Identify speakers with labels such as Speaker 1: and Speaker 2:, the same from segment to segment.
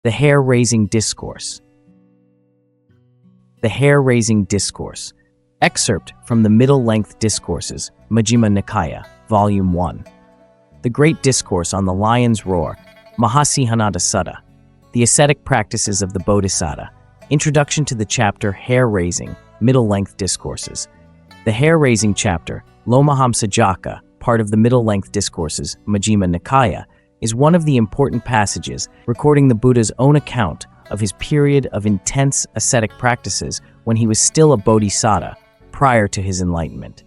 Speaker 1: The Hair-raising Discourse. The Hair-raising Discourse. Excerpt from the Middle-Length Discourses, Majjhima Nikāya, Volume 1. The Great Discourse on the Lion's Roar, Mahāsīhanāda Sutta. The Ascetic Practices of the Bodhisatta. Introduction to the chapter Hair-raising, Middle-Length Discourses. The Hair-raising chapter, Lomahaṃsa Jātaka, part of the Middle-Length Discourses, Majjhima Nikāya, is one of the important passages recording the Buddha's own account of his period of intense ascetic practices when he was still a Bodhisatta prior to his enlightenment.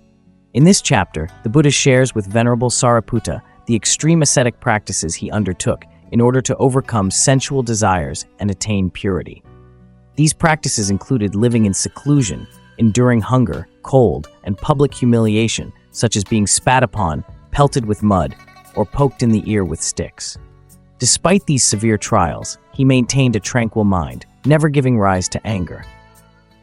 Speaker 1: In this chapter, the Buddha shares with Venerable Sāriputta the extreme ascetic practices he undertook in order to overcome sensual desires and attain purity. These practices included living in seclusion, enduring hunger, cold, and public humiliation, such as being spat upon, pelted with mud, or poked in the ear with sticks. Despite these severe trials, he maintained a tranquil mind, never giving rise to anger.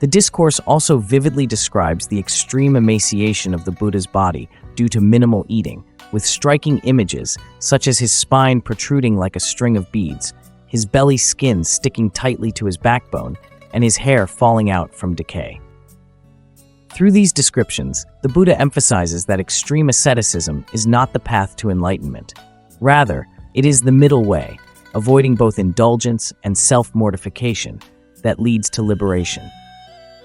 Speaker 1: The discourse also vividly describes the extreme emaciation of the Buddha's body due to minimal eating, with striking images such as his spine protruding like a string of beads, his belly skin sticking tightly to his backbone, and his hair falling out from decay. Through these descriptions, the Buddha emphasizes that extreme asceticism is not the path to enlightenment. Rather, it is the middle way, avoiding both indulgence and self-mortification, that leads to liberation.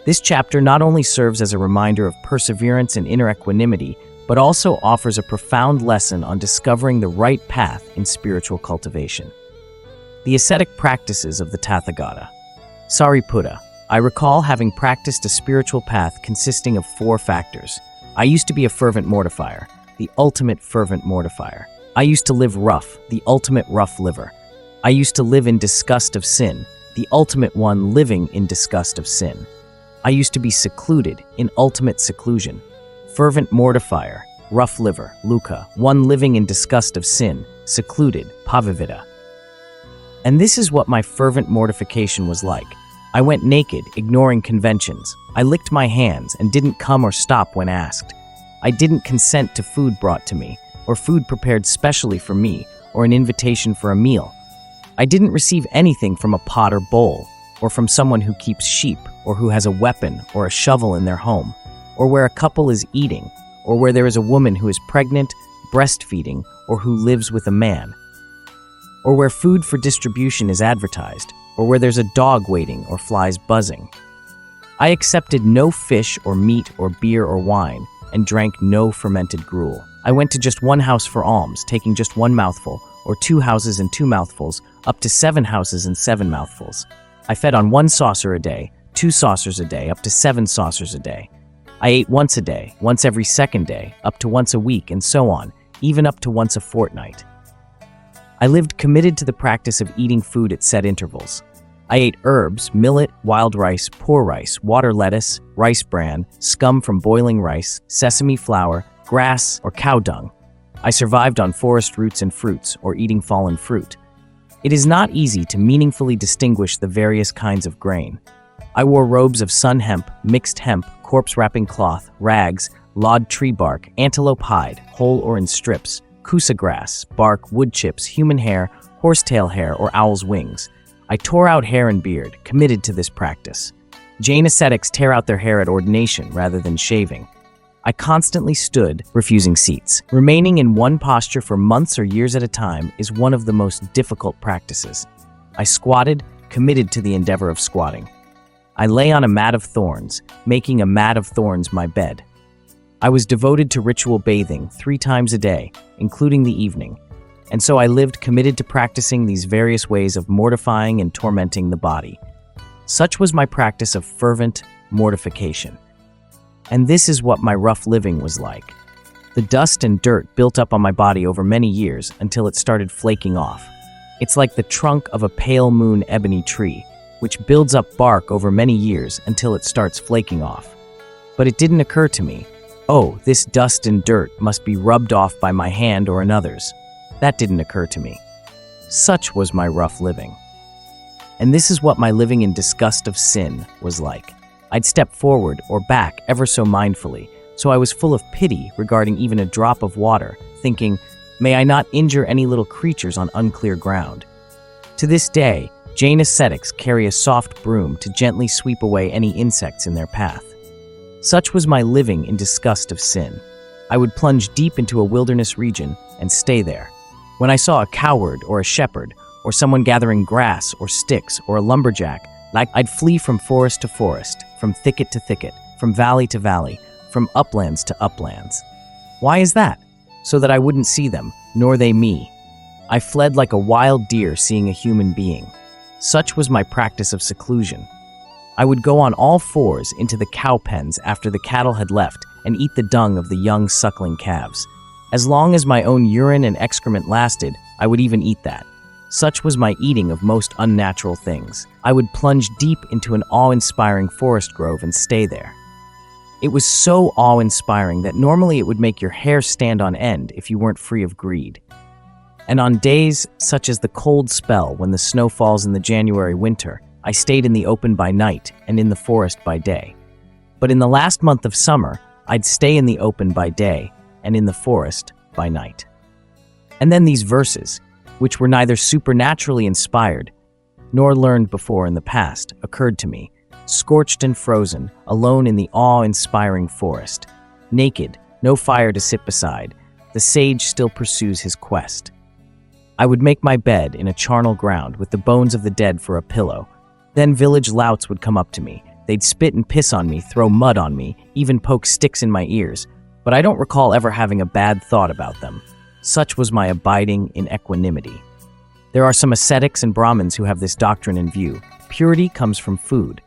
Speaker 1: This chapter not only serves as a reminder of perseverance and inner equanimity, but also offers a profound lesson on discovering the right path in spiritual cultivation. The ascetic practices of the Tathagata. Sāriputta, I recall having practiced a spiritual path consisting of 4 factors. I used to be a fervent mortifier, the ultimate fervent mortifier. I used to live rough, the ultimate rough liver. I used to live in disgust of sin, the ultimate one living in disgust of sin. I used to be secluded, in ultimate seclusion. Fervent mortifier, rough liver, Luka, one living in disgust of sin, secluded, Pavavita. And this is what my fervent mortification was like. I went naked, ignoring conventions. I licked my hands and didn't come or stop when asked. I didn't consent to food brought to me, or food prepared specially for me, or an invitation for a meal. I didn't receive anything from a pot or bowl, or from someone who keeps sheep, or who has a weapon or a shovel in their home, or where a couple is eating, or where there is a woman who is pregnant, breastfeeding, or who lives with a man, or where food for distribution is advertised, or where there's a dog waiting or flies buzzing. I accepted no fish or meat or beer or wine, and drank no fermented gruel. I went to just one house for alms, taking just 1 mouthful, or 2 houses and 2 mouthfuls, up to 7 houses and 7 mouthfuls. I fed on 1 saucer a day, 2 saucers a day, up to 7 saucers a day. I ate once a day, once every 2nd day, up to once a week, and so on, even up to once a fortnight. I lived committed to the practice of eating food at set intervals. I ate herbs, millet, wild rice, poor rice, water lettuce, rice bran, scum from boiling rice, sesame flour, grass, or cow dung. I survived on forest roots and fruits, or eating fallen fruit. It is not easy to meaningfully distinguish the various kinds of grain. I wore robes of sun hemp, mixed hemp, corpse-wrapping cloth, rags, lawed tree bark, antelope hide, whole or in strips, kusa grass, bark, wood chips, human hair, horsetail hair, or owl's wings. I tore out hair and beard, committed to this practice. Jain ascetics tear out their hair at ordination rather than shaving. I constantly stood, refusing seats. Remaining in one posture for months or years at a time is one of the most difficult practices. I squatted, committed to the endeavor of squatting. I lay on a mat of thorns, making a mat of thorns my bed. I was devoted to ritual bathing 3 times a day, including the evening, and so I lived committed to practicing these various ways of mortifying and tormenting the body. Such was my practice of fervent mortification. And this is what my rough living was like. The dust and dirt built up on my body over many years until it started flaking off. It's like the trunk of a pale moon ebony tree, which builds up bark over many years until it starts flaking off. But it didn't occur to me, oh, this dust and dirt must be rubbed off by my hand or another's. That didn't occur to me. Such was my rough living. And this is what my living in disgust of sin was like. I'd step forward or back ever so mindfully, so I was full of pity regarding even a drop of water, thinking, may I not injure any little creatures on unclear ground. To this day, Jain ascetics carry a soft broom to gently sweep away any insects in their path. Such was my living in disgust of sin. I would plunge deep into a wilderness region and stay there. When I saw a cowherd or a shepherd, or someone gathering grass or sticks or a lumberjack, I'd flee from forest to forest, from thicket to thicket, from valley to valley, from uplands to uplands. Why is that? So that I wouldn't see them, nor they me. I fled like a wild deer seeing a human being. Such was my practice of seclusion. I would go on all fours into the cow pens after the cattle had left and eat the dung of the young suckling calves. As long as my own urine and excrement lasted, I would even eat that. Such was my eating of most unnatural things. I would plunge deep into an awe-inspiring forest grove and stay there. It was so awe-inspiring that normally it would make your hair stand on end if you weren't free of greed. And on days such as the cold spell when the snow falls in the January winter, I stayed in the open by night and in the forest by day. But in the last month of summer, I'd stay in the open by day and in the forest by night. And then these verses, which were neither supernaturally inspired nor learned before in the past, occurred to me, scorched and frozen, alone in the awe-inspiring forest. Naked, no fire to sit beside, the sage still pursues his quest. I would make my bed in a charnel ground with the bones of the dead for a pillow. Then village louts would come up to me. They'd spit and piss on me, throw mud on me, even poke sticks in my ears, but I don't recall ever having a bad thought about them. Such was my abiding in equanimity. There are some ascetics and Brahmins who have this doctrine in view. Purity comes from food.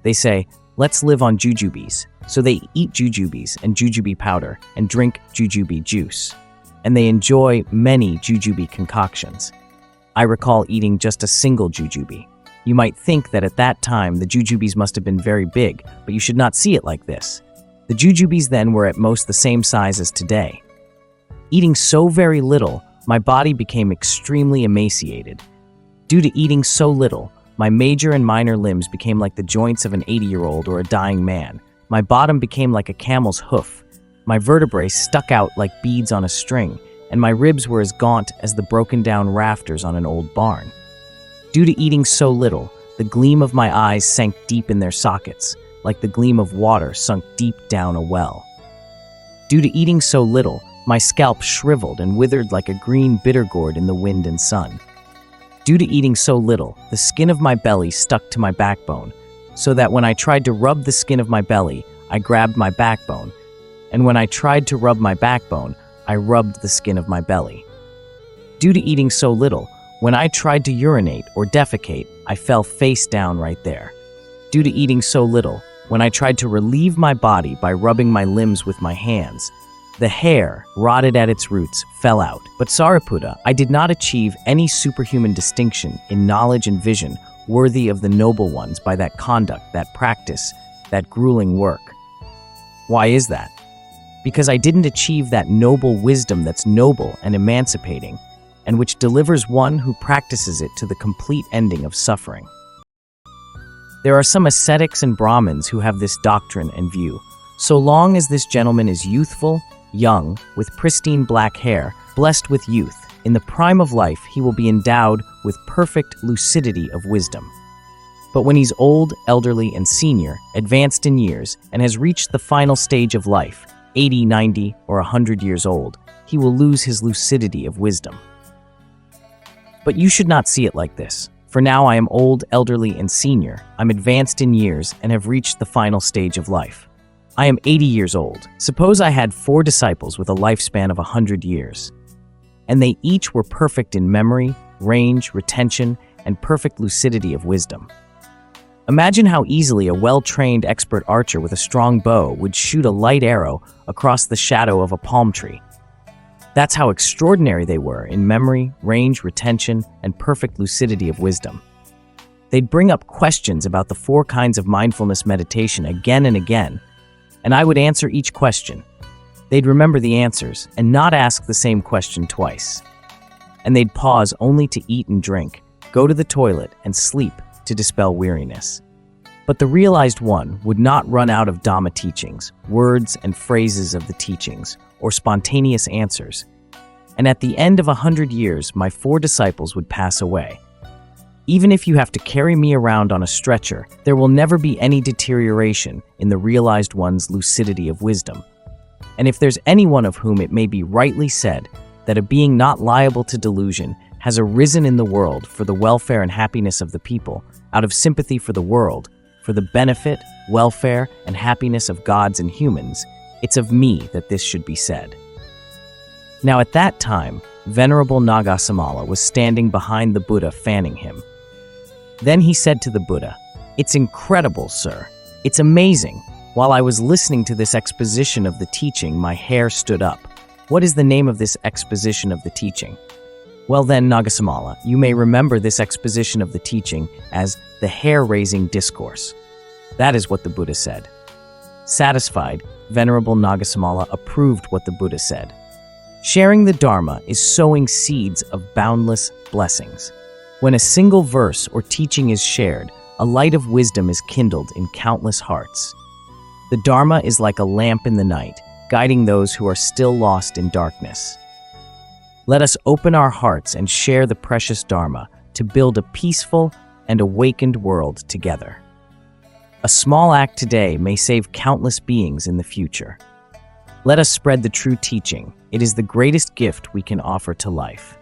Speaker 1: They say, let's live on jujubes. So they eat jujubes and jujube powder and drink jujube juice. And they enjoy many jujube concoctions. I recall eating just a single jujube. You might think that at that time the jujubes must have been very big, but you should not see it like this. The jujubes then were at most the same size as today. Eating so very little, my body became extremely emaciated. Due to eating so little, my major and minor limbs became like the joints of an 80-year-old or a dying man. My bottom became like a camel's hoof. My vertebrae stuck out like beads on a string, and my ribs were as gaunt as the broken-down rafters on an old barn. Due to eating so little, the gleam of my eyes sank deep in their sockets, like the gleam of water sunk deep down a well. Due to eating so little, my scalp shriveled and withered like a green bitter gourd in the wind and sun. Due to eating so little, the skin of my belly stuck to my backbone, so that when I tried to rub the skin of my belly, I grabbed my backbone, and when I tried to rub my backbone, I rubbed the skin of my belly. Due to eating so little, when I tried to urinate or defecate, I fell face down right there. Due to eating so little, when I tried to relieve my body by rubbing my limbs with my hands, the hair, rotted at its roots, fell out. But Sāriputta, I did not achieve any superhuman distinction in knowledge and vision worthy of the noble ones by that conduct, that practice, that grueling work. Why is that? Because I didn't achieve that noble wisdom that's noble and emancipating, and which delivers one who practices it to the complete ending of suffering. There are some ascetics and Brahmins who have this doctrine and view. So long as this gentleman is youthful, young, with pristine black hair, blessed with youth, in the prime of life he will be endowed with perfect lucidity of wisdom. But when he's old, elderly, and senior, advanced in years, and has reached the final stage of life, 80, 90, or 100 years old, he will lose his lucidity of wisdom. But you should not see it like this. For now I am old, elderly, and senior. I'm advanced in years and have reached the final stage of life. I am 80 years old. Suppose I had 4 disciples with a lifespan of 100 years, and they each were perfect in memory, range, retention, and perfect lucidity of wisdom. Imagine how easily a well-trained expert archer with a strong bow would shoot a light arrow across the shadow of a palm tree. That's how extraordinary they were in memory, range, retention, and perfect lucidity of wisdom. They'd bring up questions about the 4 kinds of mindfulness meditation again and again, and I would answer each question. They'd remember the answers and not ask the same question twice. And they'd pause only to eat and drink, go to the toilet, and sleep to dispel weariness. But the realized one would not run out of Dhamma teachings, words and phrases of the teachings, or spontaneous answers. And at the end of 100 years, my 4 disciples would pass away. Even if you have to carry me around on a stretcher, there will never be any deterioration in the realized one's lucidity of wisdom. And if there's anyone of whom it may be rightly said that a being not liable to delusion has arisen in the world for the welfare and happiness of the people, out of sympathy for the world, for the benefit, welfare, and happiness of gods and humans, it's of me that this should be said. Now at that time, Venerable Nagasamala was standing behind the Buddha fanning him. Then he said to the Buddha, "It's incredible, sir. It's amazing. While I was listening to this exposition of the teaching, my hair stood up. What is the name of this exposition of the teaching?" Well then, Nagasamala, you may remember this exposition of the teaching as the Hair-raising Discourse. That is what the Buddha said. Satisfied, Venerable Nagasamala approved what the Buddha said. Sharing the Dharma is sowing seeds of boundless blessings. When a single verse or teaching is shared, a light of wisdom is kindled in countless hearts. The Dharma is like a lamp in the night, guiding those who are still lost in darkness. Let us open our hearts and share the precious Dharma to build a peaceful and awakened world together. A small act today may save countless beings in the future. Let us spread the true teaching. It is the greatest gift we can offer to life.